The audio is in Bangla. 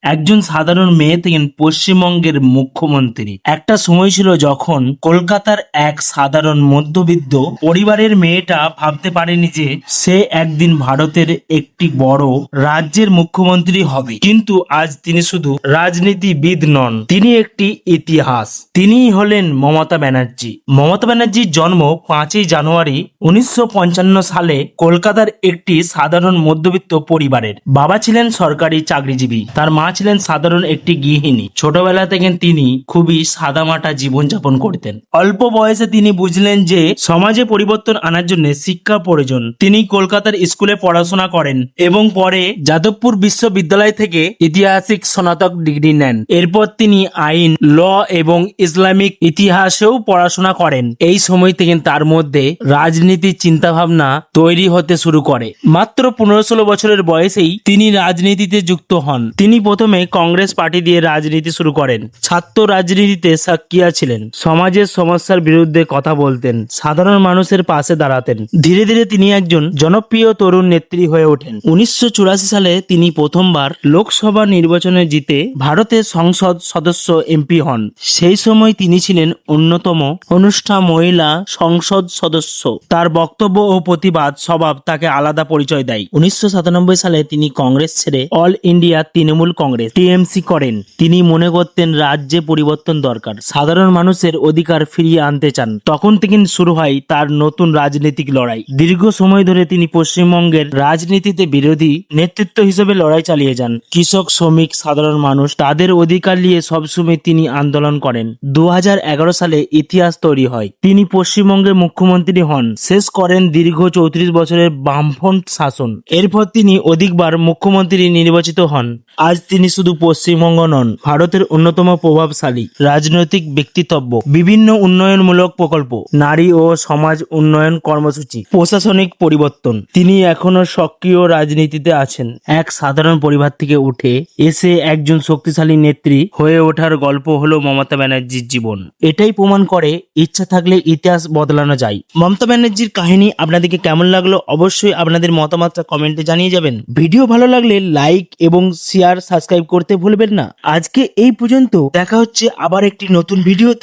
একজন সাধারণ মেয়ে থেকে পশ্চিমবঙ্গের মুখ্যমন্ত্রী। একটা সময় ছিল যখন কলকাতার এক সাধারণ মধ্যবিত্ত পরিবারের মেয়েটা ভাবতে পারেনি যে সে একদিন ভারতের একটি বড় রাজ্যের মুখ্যমন্ত্রী হবে। কিন্তু আজ তিনি শুধু রাজনীতিবিদ নন, তিনি একটি ইতিহাস। তিনিই হলেন মমতা ব্যানার্জি। মমতা ব্যানার্জির জন্ম 5ই জানুয়ারি 1955 সালে কলকাতার একটি সাধারণ মধ্যবিত্ত পরিবারের। বাবা ছিলেন সরকারি চাকরিজীবী, তার মা ছিলেন সাধারণ একটি গৃহিণী। ছোটবেলা থেকে তিনি খুবই সাদামাটা জীবনযাপন করতেন। অল্প বয়সে তিনি বুঝলেন যে সমাজে পরিবর্তন আনার জন্য শিক্ষা প্রয়োজন। তিনি কলকাতার স্কুলে পড়াশোনা করেন এবং পরে যাদবপুর বিশ্ববিদ্যালয় থেকে ইতিহাসিক স্নাতক ডিগ্রি নেন। এরপর তিনি আইন, ল এবং ইসলামিক ইতিহাসেও পড়াশোনা করেন। এই সময় থেকে তার মধ্যে রাজনীতির চিন্তাভাবনা তৈরি হতে শুরু করে। মাত্র 15-16 বছরের বয়সেই তিনি রাজনীতিতে যুক্ত হন। তিনি প্রথমে কংগ্রেস পার্টি দিয়ে রাজনীতি শুরু করেন। ছাত্র রাজনীতিতে সক্রিয় ছিলেন, সমাজের সমস্যার বিরুদ্ধে কথা বলতেন, সাধারণ মানুষের পাশে দাঁড়াতেন। ধীরে ধীরে তিনি একজন জনপ্রিয় তরুণ নেত্রী হয়ে ওঠেন। 1984 সালে তিনি প্রথমবার লোকসভা নির্বাচনে জিতে ভারতের সংসদ সদস্য এমপি হন। সেই সময় তিনি ছিলেন অন্যতম অনুষ্ঠান মহিলা সংসদ সদস্য। তার বক্তব্য ও প্রতিবাদ স্বভাব তাকে আলাদা পরিচয় দেয়। 1997 সালে তিনি কংগ্রেস ছেড়ে all India Trinamool Congress TMC করেন। তিনি মনে করতেন রাজ্যে পরিবর্তন দরকার, সাধারণ মানুষের অধিকার ফিরিয়ে আনতে চান। তখন থেকে শুরু হয় তার নতুন রাজনৈতিক লড়াই। দীর্ঘ সময় ধরে তিনি পশ্চিমবঙ্গের রাজনীতিতে বিরোধী নেতৃত্ব হিসেবে লড়াই চালিয়ে যান। কৃষক, শ্রমিক, সাধারণ মানুষ তাদের অধিকার নিয়ে সবসময় তিনি আন্দোলন করেন। 2011 সালে ইতিহাস তৈরি হয়। তিনি পশ্চিমবঙ্গের মুখ্যমন্ত্রী হন, শেষ করেন দীর্ঘ 34 বছরের বামফ্রন্ট শাসন। এরপর তিনি অধিকবার মুখ্যমন্ত্রী নির্বাচিত হন। আজ তিনি শুধু পশ্চিমবঙ্গ নন, ভারতের অন্যতম প্রভাবশালী রাজনৈতিক ব্যক্তিত্ব। বিভিন্ন উন্নয়নমূলক প্রকল্প, নারী ও সমাজ উন্নয়ন কর্মসূচি, প্রশাসনিক পরিবর্তন। তিনি এখনো সক্রিয় রাজনীতিতে আছেন। এক সাধারণ পরিবার থেকে উঠে এসে একজন শক্তিশালী নেত্রী হয়ে ওঠার গল্প হলো মমতা ব্যানার্জির জীবন। এটাই প্রমাণ করে ইচ্ছা থাকলে ইতিহাস বদলানো যায়। মমতা ব্যানার্জির কাহিনী আপনাদেরকে কেমন লাগলো অবশ্যই আপনাদের মতামতটা কমেন্টে জানিয়ে যাবেন। ভিডিও ভালো লাগলে লাইক এবং শেয়ার, সাবস্ক্রাইব করতে ভুলবেন না। আজকে এই পর্যন্ত, দেখা হচ্ছে আবার একটি নতুন ভিডিওতে।